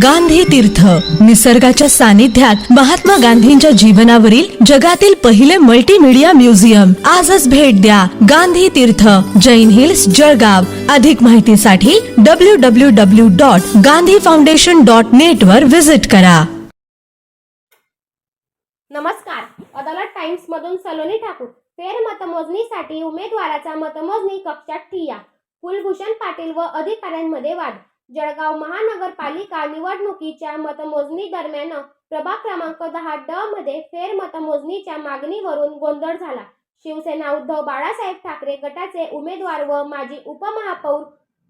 गांधी तीर्थ निसर्गाच्या सानिध्यात महात्मा गांधींच्या जीवनावरील जगातील पहिले मल्टीमीडिया म्युझियम आजच भेट द्या. गांधी तीर्थ, जैन हिल्स, जळगाव. अधिक माहितीसाठी www.gandhifoundation.net वर विजिट करा. नमस्कार. अदालत टाइम्स मधून सलोनी ठाकूर. फेर मतमोजणीसाठी उमेदवाराचा मतमोजणी कक्षात ठिय्या. कुलभूषण पाटील व अधिकाऱ्यांमध्ये वाद. जळगाव महानगरपालिका निवडणुकीच्या मतमोजणी दरम्यान प्रभाग क्रमांक 10 ड मध्ये फेर मतमोजणीच्या मागणीवरून गोंधळ झाला. शिवसेना उद्धव बाळासाहेब ठाकरे गटाचे उमेदवार व माजी उपमहापौर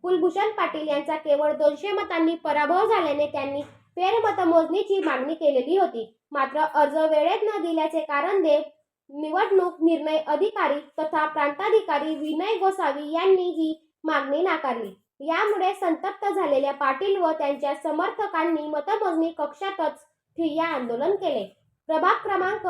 कुलभूषण पाटील यांचा केवळ 200 मतांनी पराभव झाल्याने त्यांनी फेर मतमोजणीची मागणी केलेली होती. मात्र अर्ज वेळेत न दिल्याचे कारण देत निवडणूक निर्णय अधिकारी तथा प्रांताधिकारी विनय गोसावी यांनी ही मागणी नाकारली. यामुळे संतप्त झालेल्या पाटील व त्यांच्या समर्थकांनी मतमोजणी कक्षातच ठिय्या आंदोलन केले. प्रभाग क्रमांक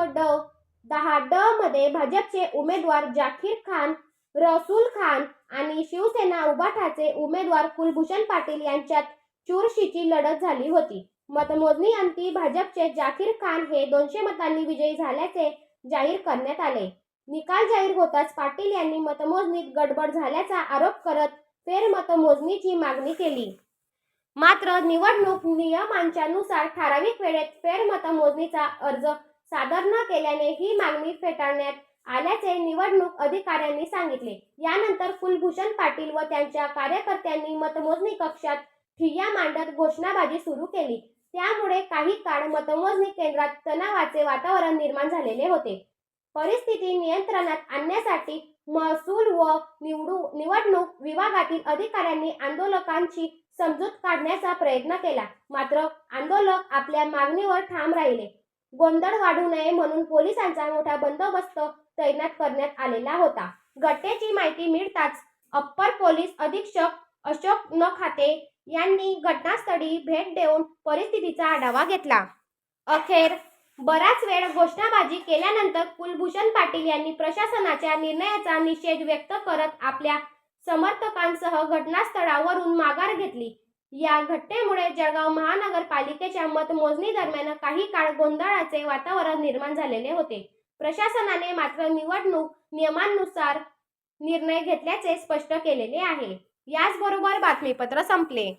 10 ड मध्ये भाजपचे उमेदवार जाकीर खान, रसूल खान आणि शिवसेना उभाटाचे उमेदवार कुलभूषण पाटील यांच्यात चुरशीची लढत झाली होती. मतमोजणी अंती भाजपचे जाकीर खान हे 200 मतांनी विजयी झाल्याचे जाहीर करण्यात आले. निकाल जाहीर होताच पाटील यांनी मतमोजणीत गडबड झाल्याचा आरोप करत फेर मतमोजणीची मागणी केली. मात्र निवडणूक नियमांच्या नुसार ठराविक वेळेत फेर मतमोजणीचा अर्ज सादर न केल्याने ही मागणी फेटाळण्यात आल्याचे निवडणूक अधिकाऱ्यांनी सांगितले. यानंतर कुलभूषण पाटील व त्यांच्या कार्यकर्त्यांनी मतमोजणी कक्षात ठिय्या मांडत घोषणाबाजी सुरू केली. त्यामुळे काही काळ मतमोजणी केंद्रात तणावाचे वातावरण निर्माण झालेले होते. परिस्थिती नियंत्रणात आणण्यासाठी महसूल व निवडणूक विभागातील अधिकाऱ्यांनी आंदोलकांची समजूत काढण्याचा प्रयत्न केला. मात्र आंदोलक आपल्या मागणीवर ठाम राहिले. गोंधळ वाढू नये म्हणून पोलिसांचा मोठा बंदोबस्त तैनात करण्यात आलेला होता. घटनेची माहिती मिळताच अप्पर पोलीस अधीक्षक अशोक नखाते यांनी घटनास्थळी भेट देऊन परिस्थितीचा आढावा घेतला. अखेर बराच वेळ घोषणाबाजी केल्यानंतर कुलभूषण पाटील यांनी प्रशासनाच्या निर्णयाचा निषेध व्यक्त करत आपल्या समर्थकांसह घटनास्थळावरून माघार घेतली. या घटनेमुळे जळगाव महानगरपालिकेच्या मतमोजणी दरम्यान काही काळ गोंधळाचे वातावरण निर्माण झालेले होते. प्रशासनाने मात्र निवडणूक नियमांनुसार निर्णय घेतल्याचे स्पष्ट केलेले आहे. याचबरोबर बातमीपत्र संपले.